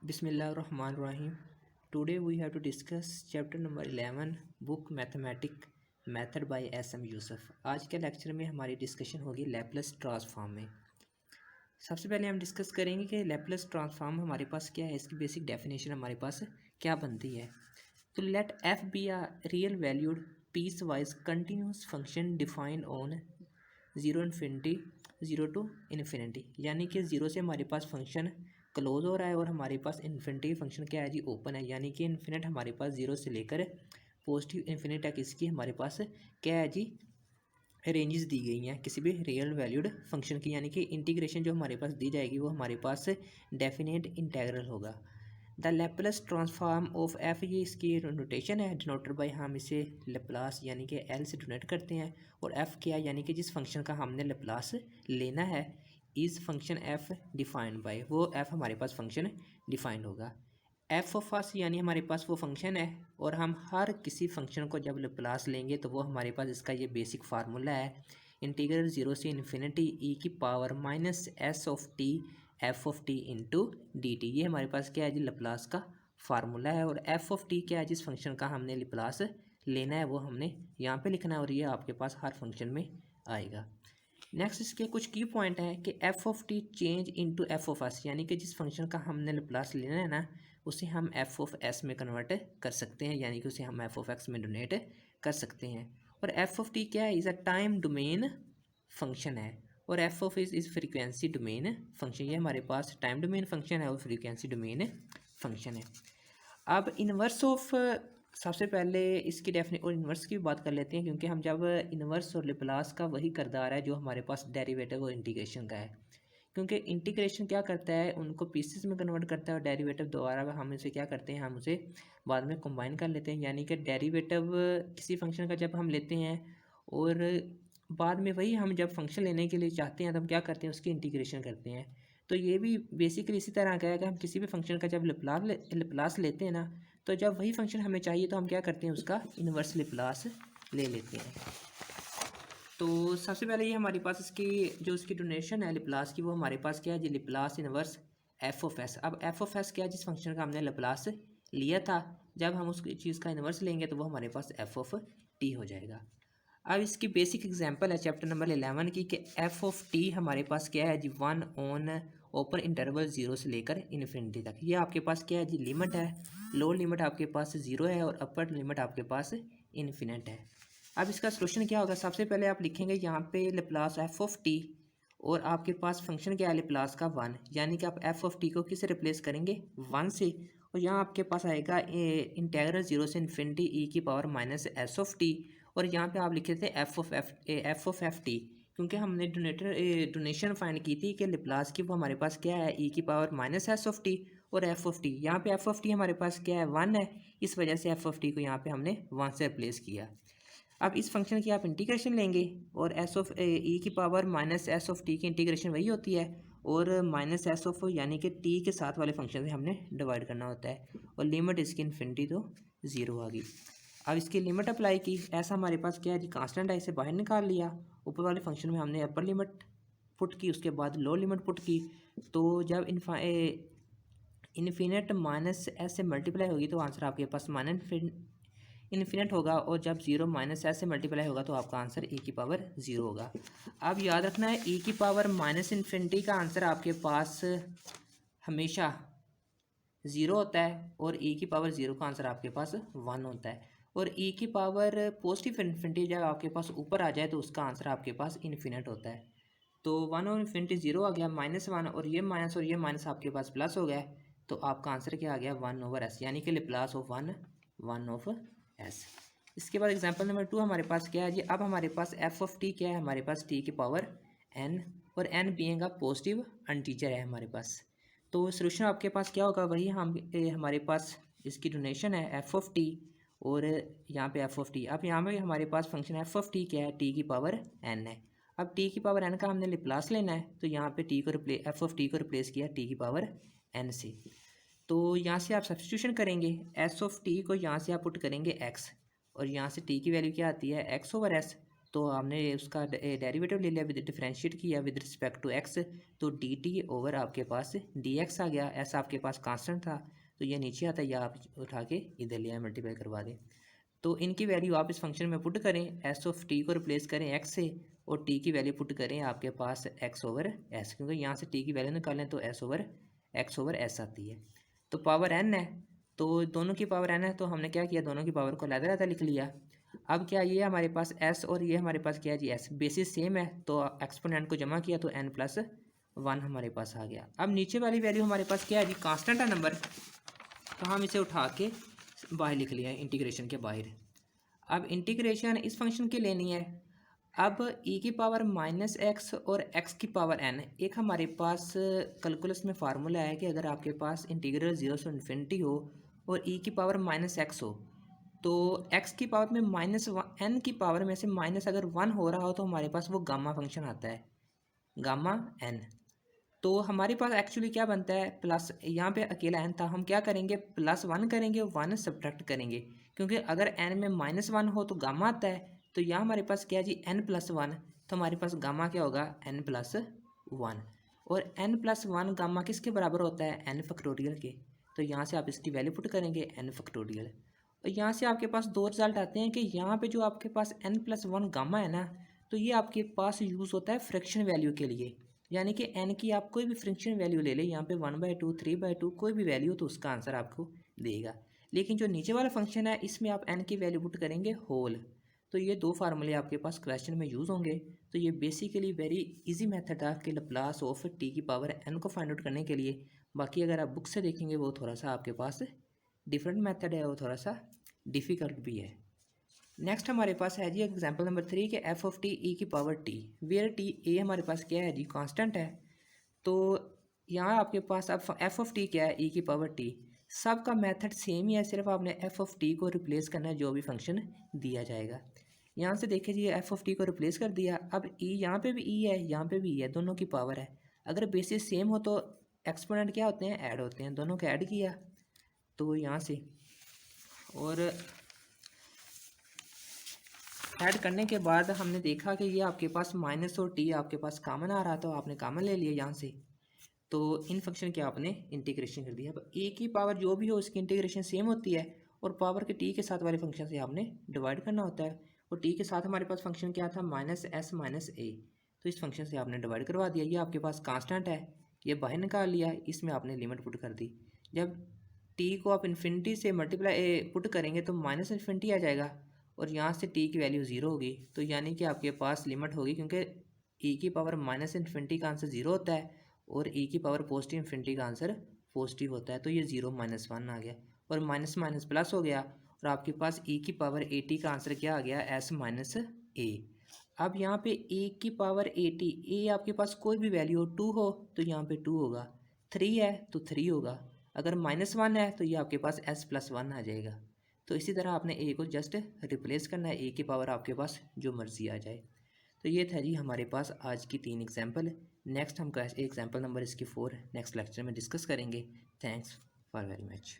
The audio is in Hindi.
Bismillahirrahmanirrahim. Today we have to discuss chapter number 11 book Mathematics Method by SM Yusuf. आज के लेक्चर में हमारी डिस्कशन होगी लैपलेस ट्रांसफॉर्म में। सबसे पहले हम डिस्कस करेंगे कि लैपलेस ट्रांसफॉर्म हमारे पास क्या है, इसकी बेसिक डेफिनेशन हमारे पास क्या बनती है। तो let F be a real valued piecewise continuous function defined on zero to infinity, यानी कि ज़ीरो से हमारे पास फंक्शन क्लोज हो रहा है और हमारे पास इन्फिनिटी फंक्शन क्या है जी, ओपन है, यानी कि इन्फिनिट हमारे पास ज़ीरो से लेकर पॉजिटिव इन्फिनिट तक इसकी हमारे पास क्या है जी, रेंजेस दी गई हैं किसी भी रियल वैल्यूड फंक्शन की, यानी कि इंटीग्रेशन जो हमारे पास दी जाएगी वो हमारे पास डेफिनेट इंटेग्रल होगा। The Laplace transform of F, ये इसकी नोटेशन है डिनोटेड बाय, हम इसे लैपलास यानी कि एल से डोनेट करते हैं, और एफ क्या, यानी कि जिस फंक्शन का हमने लैपलास लेना है इस फंक्शन एफ डिफाइंड बाय, वो एफ हमारे पास फंक्शन डिफाइंड होगा। एफ ऑफ एस यानी हमारे पास वो फंक्शन है, और हम हर किसी फंक्शन को जब लैपलास लेंगे तो वो हमारे पास इसका ये बेसिक फार्मूला है, इंटीग्रल ज़ीरो से इन्फिनिटी ई की power minus S of T F of T into D T, ये हमारे पास क्या है जी, लैपलास का फार्मूला है। और एफ ऑफ टी क्या है, जिस फंक्शन का हमने लैपलास लेना है वो हमने यहाँ पे लिखना है, और ये आपके पास हर फंक्शन में आएगा। नेक्स्ट इसके कुछ की पॉइंट हैं कि F of T change into F of S, यानी कि जिस फंक्शन का हमने लैपलास लेना है ना उसे हम एफ ऑफ एस में कन्वर्ट कर सकते हैं, यानी कि उसे हम एफ ऑफ एक्स में डोनेट कर सकते हैं। और एफ ऑफ टी क्या है, is a time domain function है, और F of is frequency domain function, ये हमारे पास टाइम डोमेन फंक्शन है और फ्रीक्वेंसी डोमेन फंक्शन है। अब इन्वर्स ऑफ, सबसे पहले इसकी डेफिनेट और इन्वर्स की बात कर लेते हैं, क्योंकि हम जब इन्वर्स और लैपलास का वही करदार है जो हमारे पास डेरिवेटिव और इंटीग्रेशन का है, क्योंकि इंटीग्रेशन क्या करता है, उनको पीसेस में कन्वर्ट करता है, और डेरिवेटिव दोबारा हम इसे क्या करते हैं, हम उसे बाद में कंबाइन कर लेते हैं, यानी कि डेरिवेटिव किसी फंक्शन का जब हम लेते हैं और बाद में वही हम जब फंक्शन लेने के लिए चाहते हैं तो हम क्या करते हैं, उसकी इंटीग्रेशन करते हैं। तो ये भी बेसिकली इसी तरह का है कि हम किसी भी फंक्शन का जब लैपलास लेते हैं ना, तो जब वही फंक्शन हमें चाहिए तो हम क्या करते हैं, उसका इन्वर्स लैपलास ले लेते हैं। तो सबसे पहले ये हमारे पास इसकी जो इसकी डोनेशन है लैपलास की, वो हमारे पास क्या है जी, Laplace inverse F of S. अब एफ ऑफ एस क्या है, जिस फंक्शन का हमने लैपलास लिया था, जब हम उस चीज़ का इन्वर्स लेंगे तो वो हमारे पास एफ ऑफ टी हो जाएगा। अब इसकी बेसिक एग्जांपल है चैप्टर नंबर 11 की, कि एफ ऑफ टी हमारे पास क्या है जी, one on open interval zero से लेकर इन्फिनिटी तक, ये आपके पास क्या है जी, लिमिट है। लोअर लिमिट आपके पास ज़ीरो है और अपर लिमिट आपके पास इन्फिनिट है। अब इसका सोल्यूशन क्या होगा, सबसे पहले आप लिखेंगे यहाँ पे लैपलास एफ ऑफ टी, और आपके पास फंक्शन क्या है लैपलास का वन, यानी कि आप एफ ऑफ टी को किससे रिप्लेस करेंगे, वन से, और यहाँ आपके पास आएगा इंटेग्रल ज़ीरो से इन्फिनिटी ई की power minus S of T, और यहाँ पे आप लिखे थे एफ ऑफ एफ टी, क्योंकि हमने डोनेशन फाइंड की थी कि लैपलास की, वो हमारे पास क्या है, ई की power minus S of T और एफ ऑफ टी, यहाँ पे एफ ऑफ टी हमारे पास क्या है, वन है, इस वजह से एफ ऑफ टी को यहाँ पे हमने वन से रिप्लेस किया। अब इस फंक्शन की आप इंटीग्रेशन लेंगे, और एस ऑफ ई की power minus S of T की इंटीग्रेशन वही होती है, और माइनस एस ऑफ यानी कि टी के साथ वाले फंक्शन से हमने डिवाइड करना होता है, और लिमिट इसकी इन्फिनिटी तो ज़ीरो आ गई। अब इसकी लिमिट अप्लाई की, ऐसा हमारे पास क्या है जी, कांस्टेंट है, इसे बाहर निकाल लिया, ऊपर वाले फंक्शन में हमने अपर लिमिट पुट की, उसके बाद लोअर लिमिट पुट की, तो जब इन्फिनिट माइनस एस से मल्टीप्लाई होगी तो आंसर आपके पास माइनस इन्फिनिट होगा, और जब जीरो माइनस एस से मल्टीप्लाई होगा तो आपका आंसर ई की पावर ज़ीरो होगा। अब याद रखना है, ई की पावर माइनस इन्फिनिटी का आंसर आपके पास हमेशा ज़ीरो होता है, और ई की पावर ज़ीरो का आंसर आपके पास वन होता है, और ई की पावर पॉजिटिव इन्फिनिटी जब आपके पास ऊपर आ जाए तो उसका आंसर आपके पास इन्फिनिट होता है। तो वन और इन्फिनिटी ज़ीरो आ गया, माइनस वन और ये माइनस आपके पास प्लस हो गया, तो आपका आंसर क्या आ गया, वन ओवर एस, यानी कि plus of one, one of S. इसके बाद एग्जांपल नंबर 2 हमारे पास क्या है जी, अब हमारे पास एफ ऑफ टी क्या है, हमारे पास टी की पावर एन, और एन बीइंग अ पॉजिटिव अनटीजर है हमारे पास। तो सोल्यूशन आपके पास क्या होगा, वही हमारे पास इसकी डोनेशन है एफ ऑफ टी, और यहाँ पे एफ ऑफ टी। अब यहाँ पे हमारे पास फंक्शन एफ ऑफ टी क्या है, टी की पावर एन है। अब टी की पावर एन का हमने लैपलास लेना है, तो यहाँ पे टी को एफ ऑफ टी को रिप्लेस किया टी की पावर एन से। तो यहाँ से आप सब्स्टिट्यूशन करेंगे, एस ऑफ टी को यहाँ से आप पुट करेंगे एक्स, और यहाँ से टी की वैल्यू क्या आती है, एक्स ओवर एस, तो हमने उसका डेरिवेटिव ले लिया, विद डिफरेंशिएट किया विद रिस्पेक्ट टू एक्स, तो डी टी ओवर आपके पास डी एक्स आ गया। एस आपके पास कांस्टेंट था तो ये नीचे आता है, या आप उठा के इधर लिया मल्टीप्लाई करवा दें। तो इनकी वैल्यू आप इस फंक्शन में पुट करें, एस ऑफ टी को रिप्लेस करें एक्स से, और टी की वैल्यू पुट करें आपके पास एक्स ओवर एस, क्योंकि यहाँ से टी की वैल्यू निकालें तो S over x over S आती है। तो पावर एन है, तो दोनों की पावर एन है, तो हमने क्या किया, दोनों की पावर को अलग-अलग लिख लिया। अब क्या, ये हमारे पास एस और ये हमारे पास क्या है जी एस, बेसिस सेम है, तो एक्सपोनेंट को जमा किया तो एन प्लस वन हमारे पास आ गया। अब नीचे वाली वैल्यू हमारे पास क्या है जी, कांस्टेंट है नंबर, तो हम इसे उठा के बाहर लिख लिया है, इंटीग्रेशन के बाहर। अब इंटीग्रेशन इस फंक्शन की लेनी है। अब e की पावर माइनस एक्स और x की पावर n, एक हमारे पास कैलकुलस में फार्मूला है कि अगर आपके पास इंटीग्रल 0 से इन्फिनिटी हो और e की पावर माइनस एक्स हो, तो x की पावर में माइनस n की पावर में से माइनस अगर 1 हो रहा हो तो हमारे पास वो गामा फंक्शन आता है, गामा n। तो हमारे पास एक्चुअली क्या बनता है, प्लस, यहाँ पे अकेला n था, हम क्या करेंगे, प्लस 1 करेंगे, 1 सब्ट्रैक्ट करेंगे, क्योंकि अगर n में माइनस 1 हो तो गामा आता है। तो यहाँ हमारे पास क्या है जी n प्लस 1, तो हमारे पास गामा क्या होगा, n प्लस 1, और n प्लस 1 गामा किसके बराबर होता है, n फैक्टोरियल के। तो यहाँ से आप इसकी वैल्यू पुट करेंगे n फैक्टोरियल, और यहाँ से आपके पास दो रिजल्ट आते हैं कि यहाँ पे जो आपके पास n प्लस 1 गामा है ना, तो ये आपके पास यूज़ होता है फ्रैक्शन वैल्यू के लिए, यानी कि n की आप कोई भी फ्रैक्शन वैल्यू ले लें, यहाँ पे 1/2 3/2 कोई भी वैल्यू, तो उसका आंसर आपको देगा। लेकिन जो नीचे वाला फंक्शन है इसमें आप n की वैल्यू पुट करेंगे होल। तो ये दो फार्मूले आपके पास क्वेश्चन में यूज़ होंगे। तो ये बेसिकली वेरी इजी मेथड है आपके लैप्लास ऑफ t की पावर n को फाइंड आउट करने के लिए। बाकी अगर आप बुक से देखेंगे वो थोड़ा सा आपके पास डिफरेंट मेथड है, वो थोड़ा सा डिफ़िकल्ट भी है। नेक्स्ट हमारे पास है जी एग्जांपल नंबर 3 के एफ ऑफ टी ई की power T, where T a हमारे पास क्या है जी, कांस्टेंट है। तो यहाँ आपके पास अब एफ ऑफ टी क्या है, ई की पावर टी, सबका मेथड सेम ही है, सिर्फ आपने एफ ऑफ टी को रिप्लेस करना है जो भी फंक्शन दिया जाएगा। यहाँ से देखिए जी एफ ऑफ टी को रिप्लेस कर दिया, अब ई यहाँ पे भी ई है, यहाँ पे भी ई है, दोनों की पावर है। अगर बेसिस सेम हो तो एक्सपोनेंट क्या होते हैं, ऐड होते हैं, दोनों को ऐड किया तो यहाँ से, और ऐड करने के बाद हमने देखा कि ये आपके पास माइनस और टी आपके पास कॉमन आ रहा, तो आपने कॉमन ले लिया यहाँ से। तो इन फंक्शन के आपने इंटीग्रेशन कर दिया। अब ए की पावर जो भी हो उसकी इंटीग्रेशन सेम होती है, और पावर के टी के साथ वाले फंक्शन से आपने डिवाइड करना होता है। और टी के साथ हमारे पास फंक्शन क्या था, माइनस एस माइनस ए, तो इस फंक्शन से आपने डिवाइड करवा दिया। ये आपके पास कांस्टेंट है, ये बाहर निकाल लिया, इसमें आपने लिमिट पुट कर दी। जब टी को आप इन्फिनिटी से मल्टीप्लाई पुट करेंगे तो माइनस इन्फिनिटी आ जाएगा, और यहाँ से टी की वैल्यू ज़ीरो होगी, तो यानी कि आपके पास लिमिट होगी, क्योंकि ई की पावर माइनस इन्फिनिटी का आंसर ज़ीरो होता है और ई की पावर पॉजिटिव इन्फिनिटी का आंसर पॉजिटिव होता है। तो ये 0 माइनस 1 आ गया, और माइनस माइनस प्लस हो गया, और आपके पास ई की पावर 80 का आंसर क्या आ गया, एस माइनस ए। अब यहाँ पे ए की पावर 80, ए आपके पास कोई भी वैल्यू हो, 2 हो तो यहाँ पे 2 होगा, 3 है तो 3 होगा, अगर -1 है तो ये आपके पास s प्लस 1 आ जाएगा। तो इसी तरह आपने ए को जस्ट रिप्लेस करना है, ए की पावर आपके पास जो मर्ज़ी आ जाए। तो ये था जी हमारे पास आज की 3 एग्जाम्पल। नेक्स्ट हम एग्जाम्पल नंबर इसकी 4 नेक्स्ट लेक्चर में डिस्कस करेंगे। Thanks for very much.